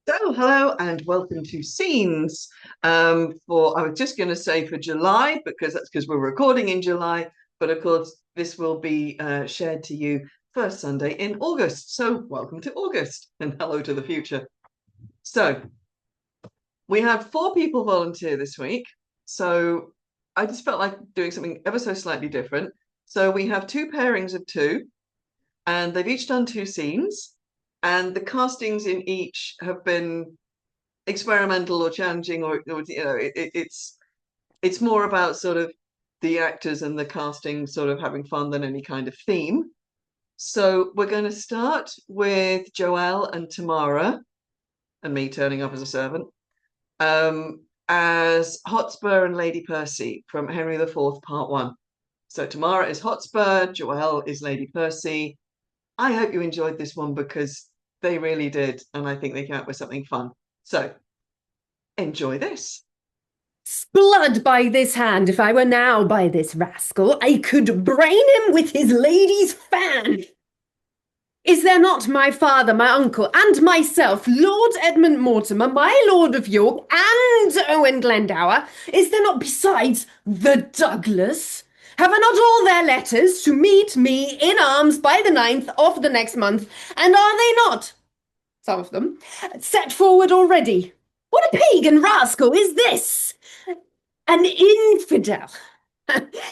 So, hello and welcome to Scenes. I was just going to say for July, because that's because we're recording in July, but of course, this will be shared to you first Sunday in August. So, welcome to August and hello to the future. So, we had four people volunteer this week. So, I just felt like doing something ever so slightly different. So, we have two pairings of two, and they've each done two scenes, and the castings in each have been experimental or challenging, or it's more about sort of the actors and the casting sort of having fun than any kind of theme. So we're going to start with Joelle and Tamara and me turning up as a servant, as Hotspur and Lady Percy from Henry IV Part 1. So Tamara is Hotspur, Joelle is Lady Percy. I hope you enjoyed this one because they really did, and I think they came up with something fun. So enjoy this. Blood by this hand, if I were now by this rascal, I could brain him with his lady's fan. Is there not my father, my uncle, and myself, Lord Edmund Mortimer, my Lord of York, and Owen Glendower? Is there not besides the Douglas? Have I not all their letters to meet me in arms by the 9th of the next month? And are they not, some of them, set forward already? What a pagan rascal is this? An infidel.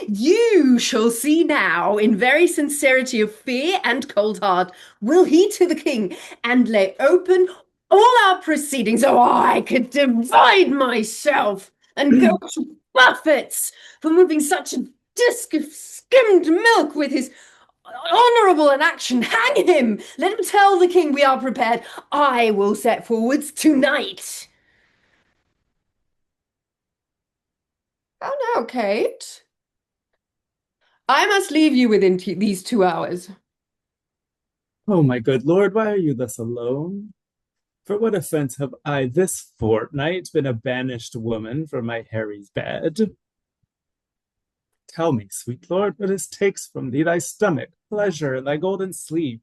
You shall see now, in very sincerity of fear and cold heart, will he to the king and lay open all our proceedings. Oh, I could divide myself and go to buffets for moving such a disk of skimmed milk with his honourable an action. Hang him! Let him tell the king we are prepared. I will set forwards tonight. How now, Kate? I must leave you within these 2 hours. Oh, my good lord, why are you thus alone? For what offence have I this fortnight been a banished woman from my Harry's bed? Tell me, sweet lord, what is takes from thee thy stomach, pleasure, and thy golden sleep?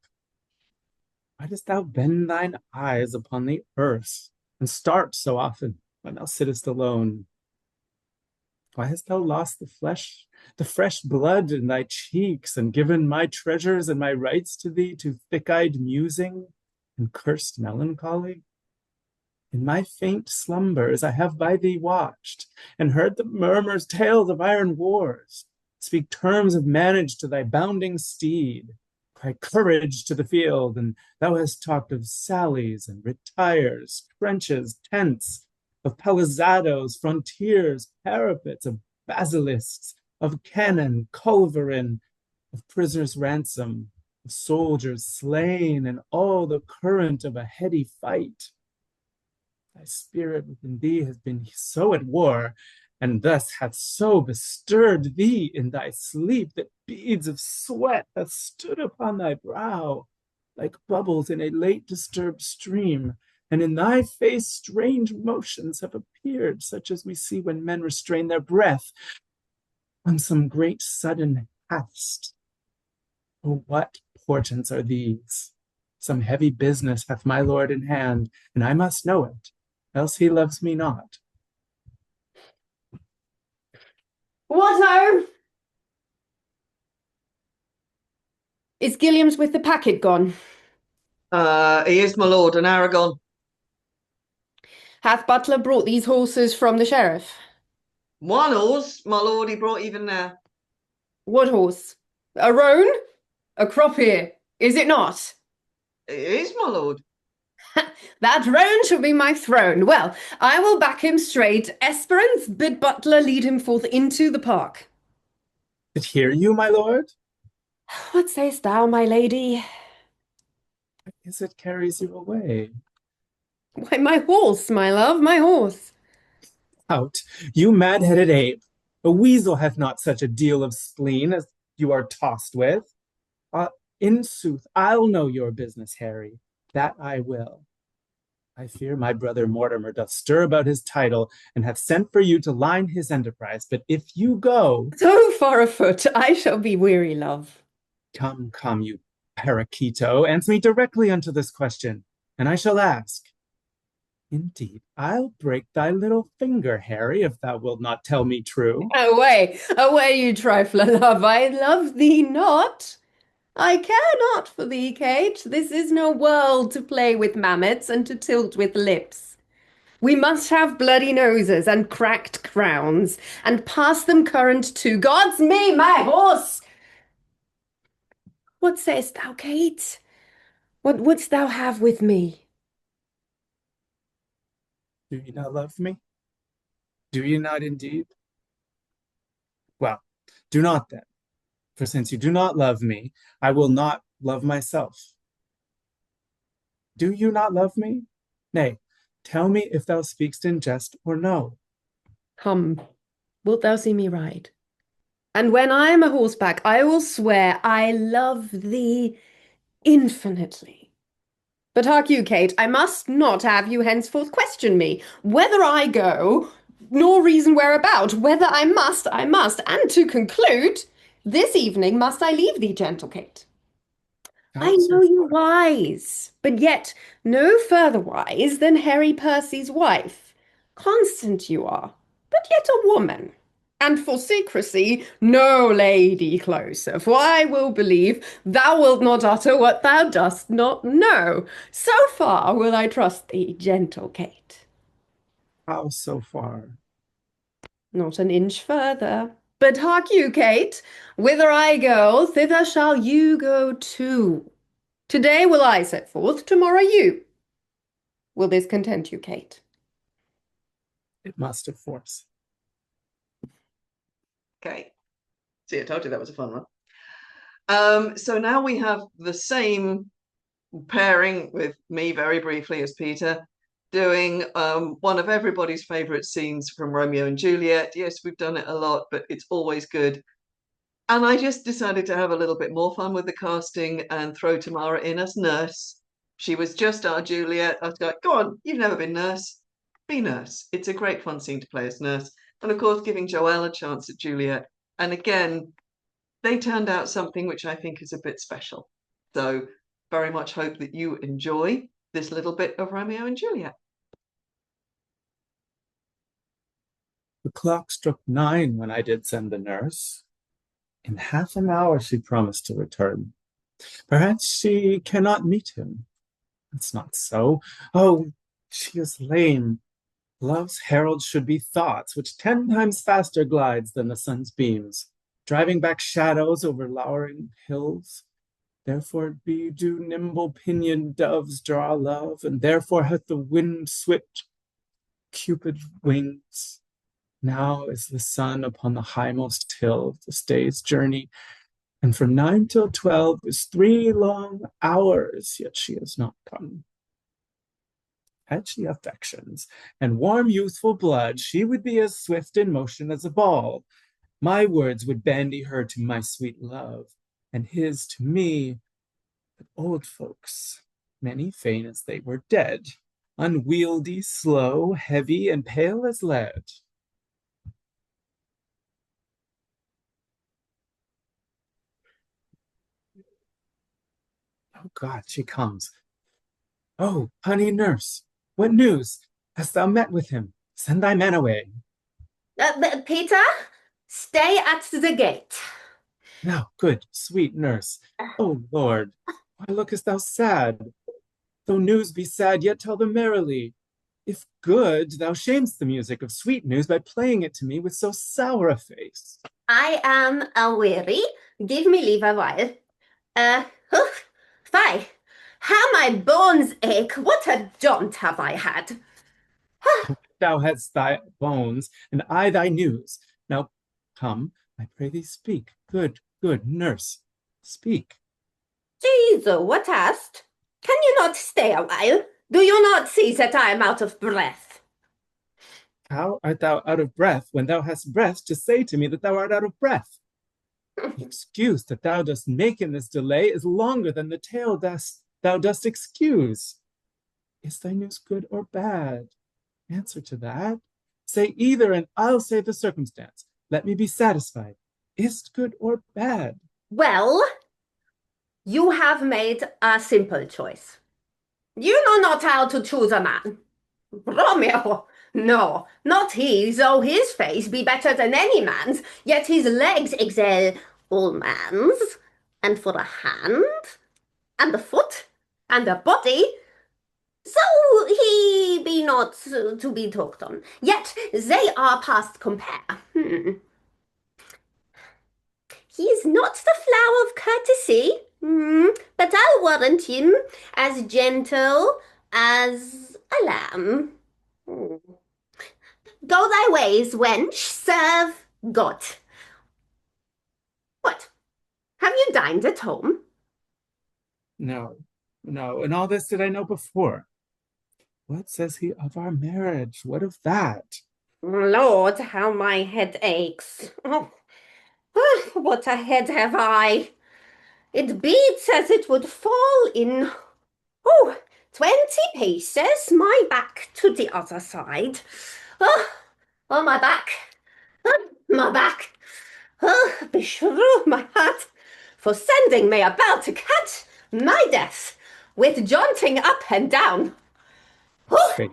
Why dost thou bend thine eyes upon the earth, and start so often when thou sittest alone? Why hast thou lost the fresh blood in thy cheeks, and given my treasures and my rights to thee to thick-eyed musing and cursed melancholy? In my faint slumbers I have by thee watched, and heard the murmurs tales of iron wars, speak terms of manage to thy bounding steed, cry courage to the field, and thou hast talked of sallies and retires, trenches, tents, of palisadoes, frontiers, parapets, of basilisks, of cannon, culverin, of prisoners' ransom, of soldiers slain, and all the current of a heady fight. Thy spirit within thee has been so at war, and thus hath so bestirred thee in thy sleep that beads of sweat hath stood upon thy brow, like bubbles in a late disturbed stream, and in thy face strange motions have appeared, such as we see when men restrain their breath on some great sudden hast. Oh, what portents are these? Some heavy business hath my lord in hand, and I must know it, else he loves me not. What ho! Is Gilliams with the packet gone? He is, my lord, an Aragon. Hath Butler brought these horses from the sheriff? One horse, my lord, he brought even now. What horse? A roan? A crop ear, is it not? It is, my lord. That roan shall be my throne. Well, I will back him straight. Esperance, bid Butler lead him forth into the park. Did hear you, my lord? What sayst thou, my lady? What is it carries you away? Why, my horse, my love, my horse. Out, you mad-headed ape! A weasel hath not such a deal of spleen as you are tossed with. In sooth, I'll know your business, Harry, that I will. I fear my brother Mortimer doth stir about his title, and hath sent for you to line his enterprise. But if you go, So far afoot, I shall be weary, love. come, you paraquito, answer me directly unto this question, and I shall ask, Indeed, I'll break thy little finger, Harry, if thou wilt not tell me true. Away, away, you trifler love, I love thee not. I care not for thee, Kate. This is no world to play with mammets and to tilt with lips. We must have bloody noses and cracked crowns, and pass them current too. God's me, my horse! What sayest thou, Kate? What wouldst thou have with me? Do you not love me? Do you not indeed? Well, do not then, for since you do not love me, I will not love myself. Do you not love me? Nay, tell me if thou speakst in jest or no. Come, wilt thou see me ride? And when I am a horseback, I will swear I love thee infinitely. But hark you, Kate, I must not have you henceforth question me, whether I go, nor reason whereabout. Whether I must, I must. And to conclude, this evening must I leave thee, gentle Kate. I know you wise, but yet no further wise than Harry Percy's wife. Constant you are, but yet a woman. And for secrecy, no lady closer, for I will believe thou wilt not utter what thou dost not know. So far will I trust thee, gentle Kate. How so far? Not an inch further. But hark you, Kate, whither I go, thither shall you go too. Today will I set forth, tomorrow you. Will this content you, Kate? It must, of course. Okay. See, I told you that was a fun one. So now we have the same pairing with me very briefly as Peter, doing one of everybody's favorite scenes from Romeo and Juliet. Yes, we've done it a lot, but it's always good. And I just decided to have a little bit more fun with the casting and throw Tamara in as Nurse. She was just our Juliet. I was like, go on, you've never been Nurse. Be Nurse. It's a great fun scene to play as Nurse. And of course, giving Joelle a chance at Juliet. And again, they turned out something which I think is a bit special. So very much hope that you enjoy this little bit of Romeo and Juliet. The clock struck 9 when I did send the nurse. In half an hour she promised to return. Perhaps she cannot meet him. It's not so. Oh, she is lame. Love's herald should be thoughts, which 10 times faster glides than the sun's beams, driving back shadows over lowering hills. Therefore do nimble pinioned doves draw love, and therefore hath the wind swift Cupid's wings. Now is the sun upon the highmost hill of this day's journey, and from 9 till 12 is 3 long hours, yet she has not come. Had she affections and warm youthful blood, she would be as swift in motion as a ball. My words would bandy her to my sweet love, and his to me. But old folks, many fain as they were dead, unwieldy, slow, heavy, and pale as lead. Oh God, she comes. Oh, honey nurse, what news? Hast thou met with him? Send thy man away. Peter, stay at the gate. Now, good, sweet nurse. Oh Lord, why lookest thou sad? Though news be sad, yet tell them merrily. If good, thou shamest the music of sweet news by playing it to me with so sour a face. I am aweary. Give me leave a while. Fie, how my bones ache. What a jaunt have I had. Thou hadst thy bones, and I thy news. Now come, I pray thee speak. Good, good nurse, speak. Jesus, what hast? Can you not stay a while? Do you not see that I am out of breath? How art thou out of breath when thou hast breath to say to me that thou art out of breath? The excuse that thou dost make in this delay is longer than the tale thou dost excuse. Is thy news good or bad? Answer to that. Say either, and I'll say the circumstance. Let me be satisfied. Is't good or bad? Well, you have made a simple choice. You know not how to choose a man. Romeo! No, not he, though his face be better than any man's, yet his legs excel all man's. And for a hand, and a foot, and a body, so he be not to be talked on, yet they are past compare. He is not the flower of courtesy, but I'll warrant him as gentle as a lamb. Go thy ways, wench, serve God. What? Have you dined at home? No, no. And all this did I know before. What says he of our marriage? What of that? Lord, how my head aches. Oh, what a head have I. It beats as it would fall in, 20 paces, my back to the other side. Oh, my back. My back. Beshrew my heart for sending me about to catch my death with jaunting up and down. Faith,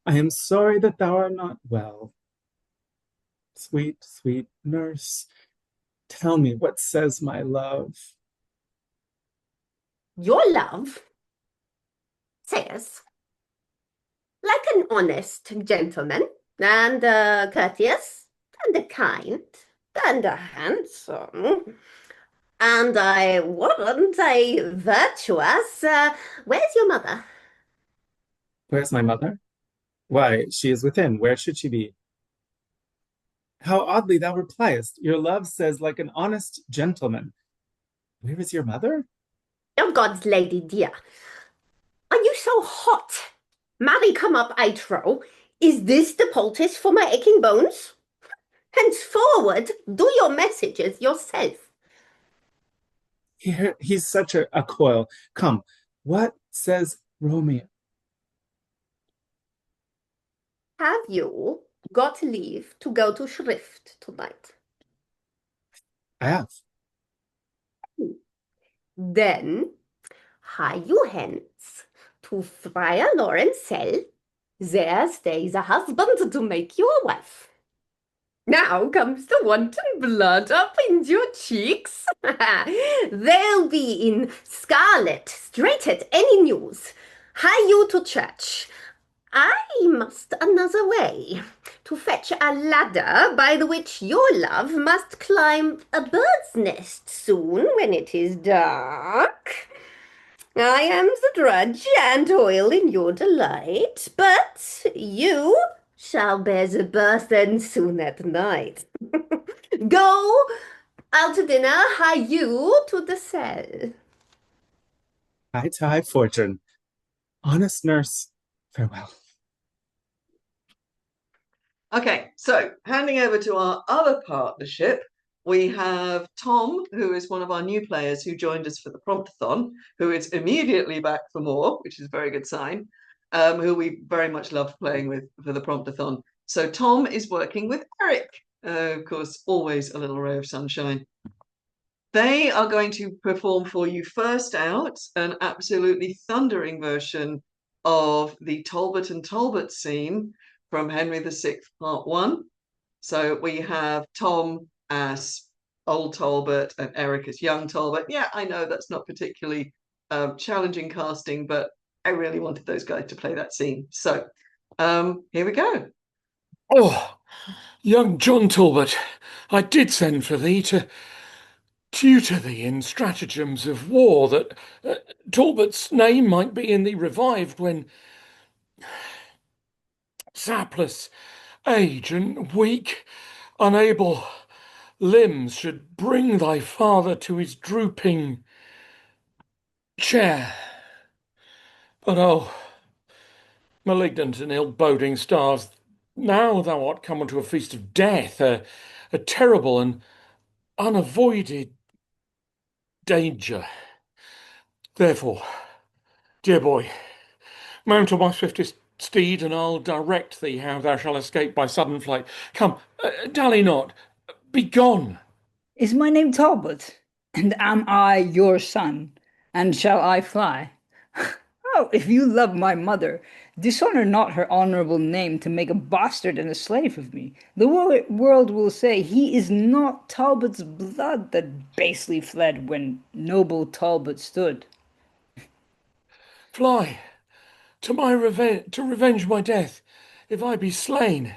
I am sorry that thou art not well. Sweet, sweet nurse, tell me what says my love. Your love says, like an honest gentleman, and courteous, and kind, and handsome, and I warrant a virtuous. Where's your mother? Where's my mother? Why, she is within. Where should she be? How oddly thou repliest. Your love says like an honest gentleman. Where is your mother? Oh, God's lady dear, are you so hot? Marry, come up, I trow. Is this the poultice for my aching bones? Henceforward, do your messages yourself. He's such a coil. Come, what says Romeo? Have you got leave to go to Shrift tonight? I have. Then hie you hence to Friar Lawrence cell. There stays a husband to make you a wife. Now comes the wanton blood up into your cheeks. They'll be in scarlet straight at any news. Hie you to church. I must another way, to fetch a ladder by the which your love must climb a bird's nest soon when it is dark. I am the drudge and toil in your delight, but you shall bear the burthen soon at night. Go out to dinner, hie you to the cell. High to high fortune. Honest nurse, farewell. Okay, so handing over to our other partnership, we have Tom, who is one of our new players who joined us for the Promptathon, who is immediately back for more, which is a very good sign, who we very much loved playing with for the Promptathon. So Tom is working with Eric, of course, always a little ray of sunshine. They are going to perform for you first out an absolutely thundering version of the Talbot and Talbot scene from Henry VI, Part 1. So we have Tom as old Talbot and Eric as young Talbot. Yeah, I know that's not particularly challenging casting, but I really wanted those guys to play that scene. So here we go. Oh, young John Talbot, I did send for thee to tutor thee in stratagems of war, that Talbot's name might be in thee revived when sapless age and weak, unable limbs should bring thy father to his drooping chair. But oh, malignant and ill-boding stars, now thou art come unto a feast of death, a terrible and unavoided danger. Therefore, dear boy, mount on my swiftest steed, and I'll direct thee how thou shalt escape by sudden flight. Come, dally not, be gone. Is my name Talbot? And am I your son? And shall I fly? Oh, if you love my mother, dishonor not her honorable name to make a bastard and a slave of me. The world will say he is not Talbot's blood that basely fled when noble Talbot stood. Fly to revenge my death, if I be slain.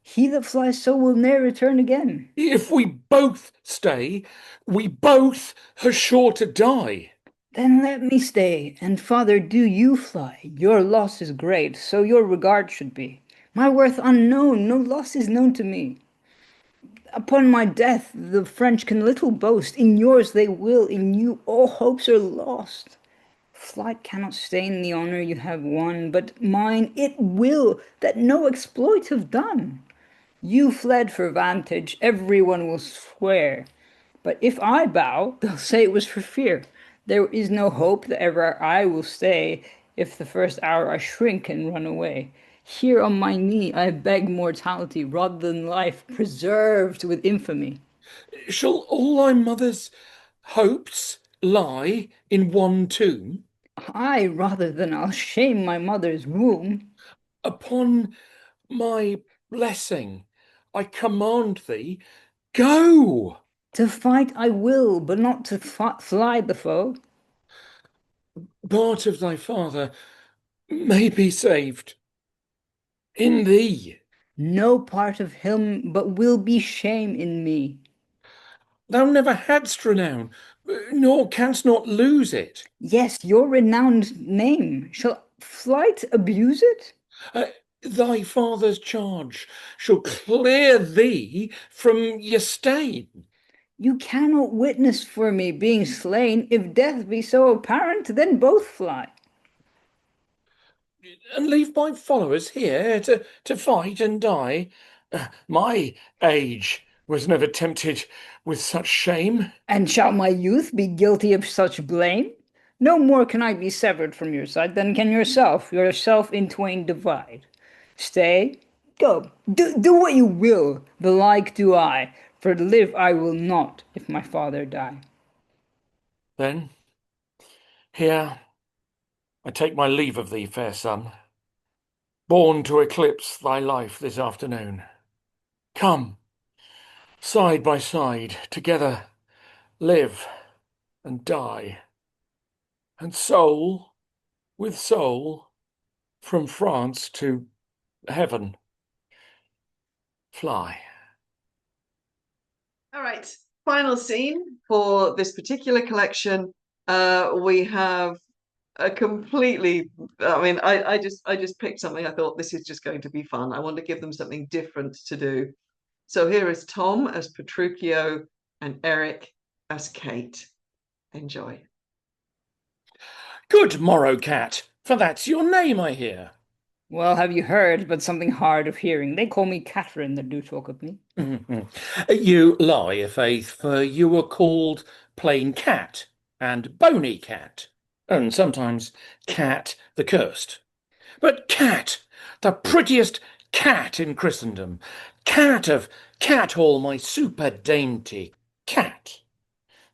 He that flies so will ne'er return again. If we both stay, we both are sure to die. Then let me stay, and father, do you fly. Your loss is great, so your regard should be. My worth unknown, no loss is known to me. Upon my death, the French can little boast. In yours they will, in you all hopes are lost. Flight cannot stain the honor you have won, but mine it will, that no exploit have done. You fled for vantage, everyone will swear. But if I bow, they'll say it was for fear. There is no hope that ever I will stay, if the first hour I shrink and run away. Here on my knee I beg mortality rather than life preserved with infamy. Shall all thy mother's hopes lie in one tomb? Ay, rather than I'll shame my mother's womb. Upon my blessing, I command thee, go! To fight I will, but not to fly the foe. Part of thy father may be saved in thee. No part of him but will be shame in me. Thou never hadst renown, nor canst not lose it. Yes, your renowned name. Shall flight abuse it? Thy father's charge shall clear thee from your stain. You cannot witness for me being slain. If death be so apparent, then both fly. And leave my followers here to fight and die. My age was never tempted with such shame. And shall my youth be guilty of such blame? No more can I be severed from your side than can yourself in twain divide. Stay, go, do what you will, the like do I, for live I will not if my father die. Then, here, I take my leave of thee, fair son, born to eclipse thy life this afternoon. Come, side by side, together, live and die, and soul with soul, from France to heaven, fly. All right, final scene for this particular collection. We have a completely, I just picked something. I thought this is just going to be fun. I want to give them something different to do. So here is Tom as Petruchio and Eric as Kate. Enjoy. Good morrow, cat, for that's your name, I hear. Well, have you heard, but something hard of hearing. They call me Catherine that do talk of me. You lie, faith, for you were called plain cat and bony cat, and sometimes cat the cursed. But cat, the prettiest cat in Christendom, cat of cat hall, my super dainty cat.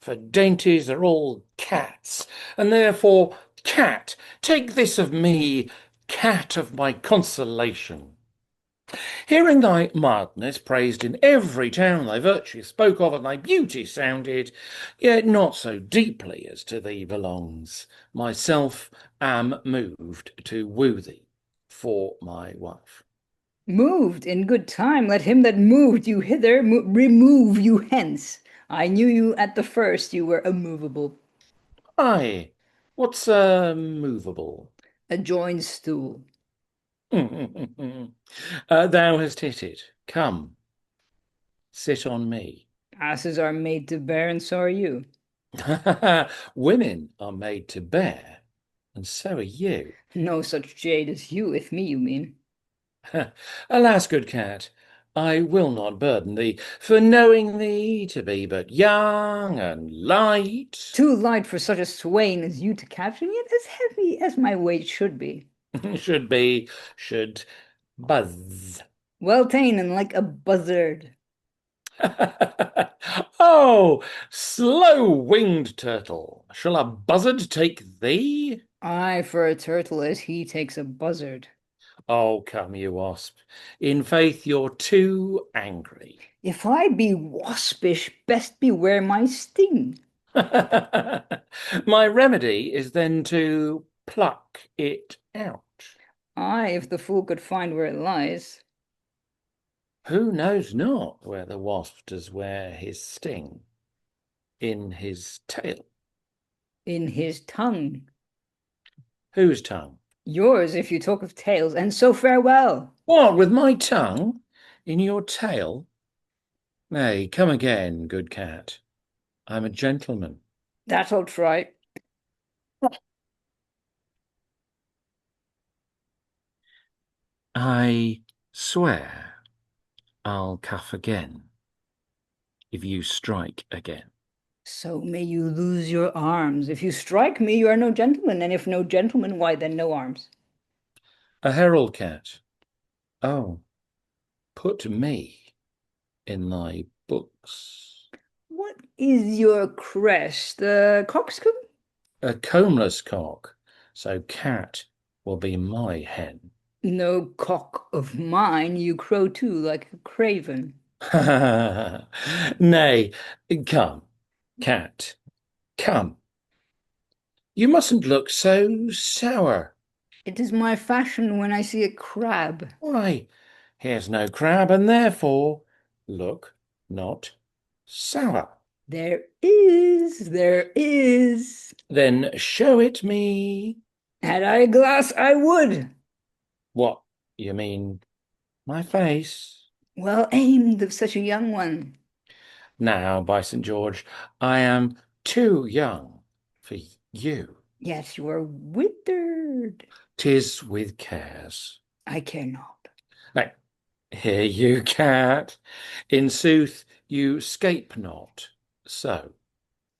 For dainties are all cats, and therefore, cat, take this of me, cat of my consolation. Hearing thy mildness praised in every town, thy virtue spoke of, and thy beauty sounded, yet not so deeply as to thee belongs, myself am moved to woo thee for my wife. Moved in good time, let him that moved you hither remove you hence. I knew you at the first, you were immovable. Aye, what's movable? A joined stool. Thou hast hit it. Come, sit on me. Asses are made to bear, and so are you. Women are made to bear, and so are you. No such jade as you, with me, you mean. Alas, good cat, I will not burden thee, for knowing thee to be but young and light. Too light for such a swain as you to capture, yet as heavy as my weight should be. should buzz. Well ta'en and like a buzzard. Oh, slow-winged turtle, shall a buzzard take thee? I for a turtle as he takes a buzzard. Oh, come, you wasp. In faith, you're too angry. If I be waspish, best beware my sting. My remedy is then to pluck it out. Aye, if the fool could find where it lies. Who knows not where the wasp does wear his sting? In his tail. In his tongue. Whose tongue? Yours, if you talk of tales, and so farewell. What, with my tongue? In your tail? Nay, come again, good cat. I'm a gentleman. That I'll try. I swear I'll cuff again if you strike again. So may you lose your arms. If you strike me, you are no gentleman, and if no gentleman, why then no arms. A herald cat. Oh, put me in thy books. What is your crest? A coxcomb? A combless cock, so cat will be my hen. No cock of mine, you crow too like a craven. Nay, come, cat, come. You mustn't look so sour. It is my fashion when I see a crab. Why, here's no crab, and therefore look not sour. There is, there is. Then show it me. Had I a glass, I would. What, you mean my face? Well aimed of such a young one. Now, by St. George, I am too young for you. Yes, you are withered. 'Tis with cares. I care not. Now, here you cat. In sooth, you scape not, so.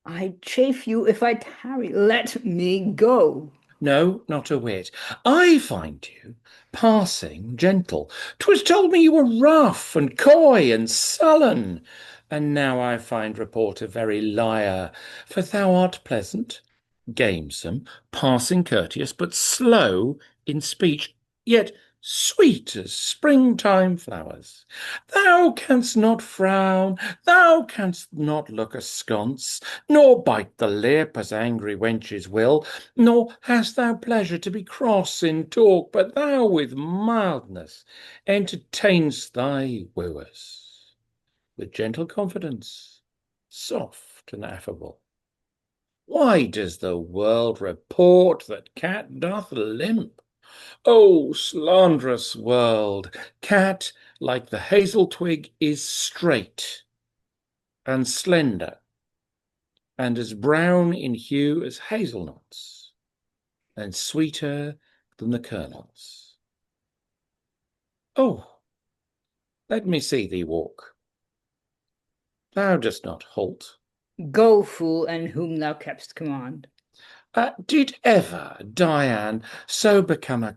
I chafe you if I tarry. Let me go. No, not a whit. I find you passing gentle. 'Twas told me you were rough and coy and sullen, and now I find report a very liar. For thou art pleasant, gamesome, passing courteous, but slow in speech, yet sweet as springtime flowers. Thou canst not frown, thou canst not look askance, nor bite the lip as angry wenches will, nor hast thou pleasure to be cross in talk, but thou with mildness entertainst thy wooers, with gentle confidence, soft and affable. Why does the world report that cat doth limp? O slanderous world, cat, like the hazel twig, is straight and slender, and as brown in hue as hazelnuts, and sweeter than the kernels. Oh, let me see thee walk. Thou dost not halt. Go, fool, and whom thou keptst command. Did ever Dian so become a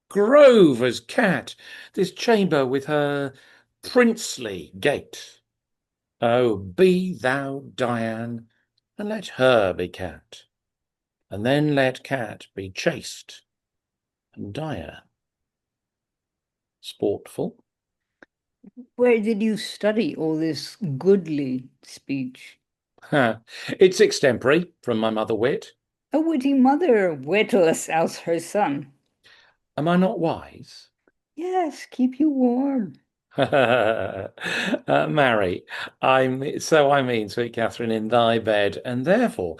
grove as cat, this chamber with her princely gate? Oh, be thou Dian, and let her be cat, and then let cat be chaste, and Dian sportful. Where did you study all this goodly speech? It's extempore from my mother wit. A witty mother, witless as her son. Am I not wise? Yes, keep you warm. Marry, I mean, sweet Catherine, in thy bed, and therefore,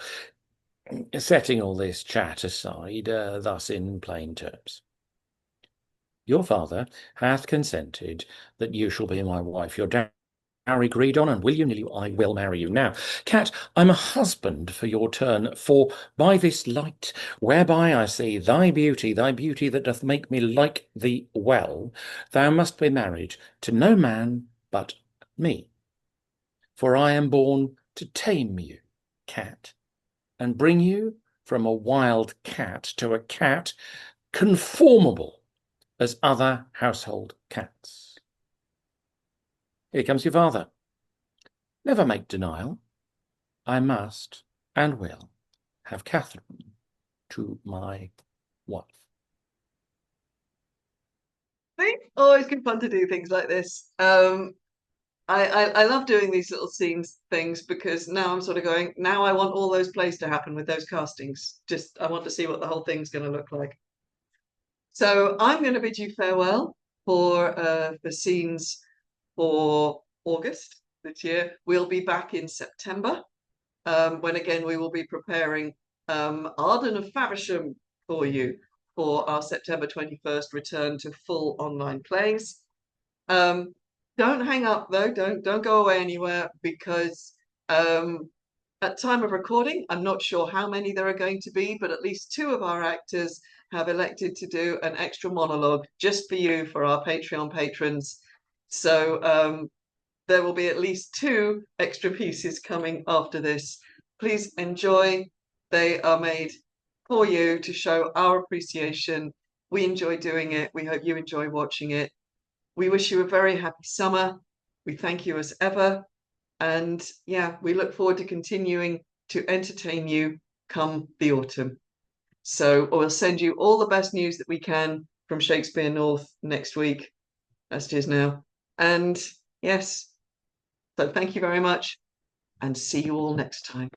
setting all this chat aside, thus in plain terms, your father hath consented that you shall be my wife. Your dowry agreed on, and willy-nilly I will marry you. Now, cat, I'm a husband for your turn, for by this light, whereby I see thy beauty that doth make me like thee well, thou must be married to no man but me. For I am born to tame you, cat, and bring you from a wild cat to a cat conformable as other household cats. Here comes your father. Never make denial. I must and will have Catherine to my wife. See? Always good fun to do things like this. I love doing these little scenes things because now I'm sort of going, now I want all those plays to happen with those castings. Just I want to see what the whole thing's going to look like. So I'm going to bid you farewell for scenes for August this year. We'll be back in September, when again we will be preparing Arden of Faversham for you for our September 21st return to full online plays. Don't hang up though, don't go away anywhere, because at time of recording, I'm not sure how many there are going to be, but at least 2 of our actors have elected to do an extra monologue just for you, for our Patreon patrons. So there will be at least 2 extra pieces coming after this. Please enjoy. They are made for you to show our appreciation. We enjoy doing it. We hope you enjoy watching it. We wish you a very happy summer. We thank you as ever. And yeah, we look forward to continuing to entertain you come the autumn. So we'll send you all the best news that we can from Shakespeare North next week, as it is now. And yes, so thank you very much, and see you all next time.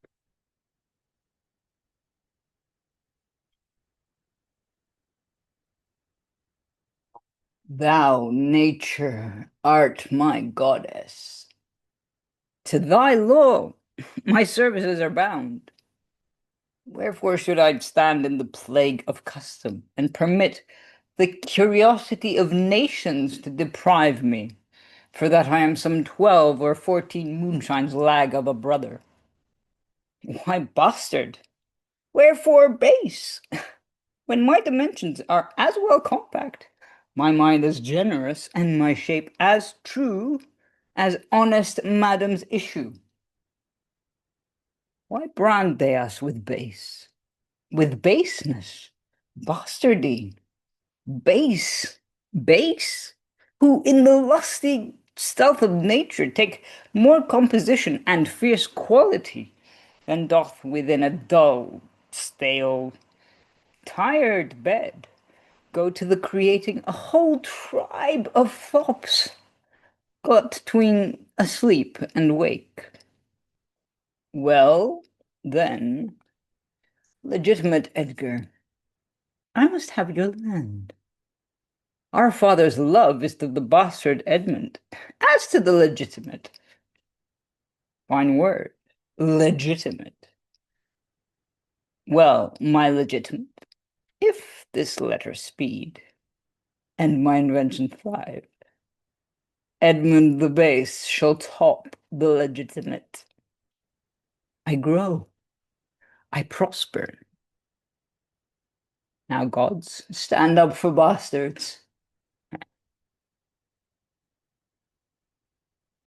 Thou, nature, art my goddess. To thy law my services are bound. Wherefore should I stand in the plague of custom, and permit the curiosity of nations to deprive me, for that I am some 12 or 14 moonshines lag of a brother? Why, bastard, wherefore base? When my dimensions are as well compact, my mind as generous, and my shape as true as honest madam's issue. Why brand they us with base, with baseness, bastardy, base, who in the lusty stealth of nature take more composition and fierce quality than doth within a dull, stale, tired bed go to the creating a whole tribe of fops got tween asleep and wake. Well, then, legitimate Edgar, I must have your land. Our father's love is to the bastard Edmund, as to the legitimate. Fine word, legitimate. Well, my legitimate, if this letter speed, and my invention thrive, Edmund the base shall top the legitimate. I grow, I prosper. Now, gods, stand up for bastards.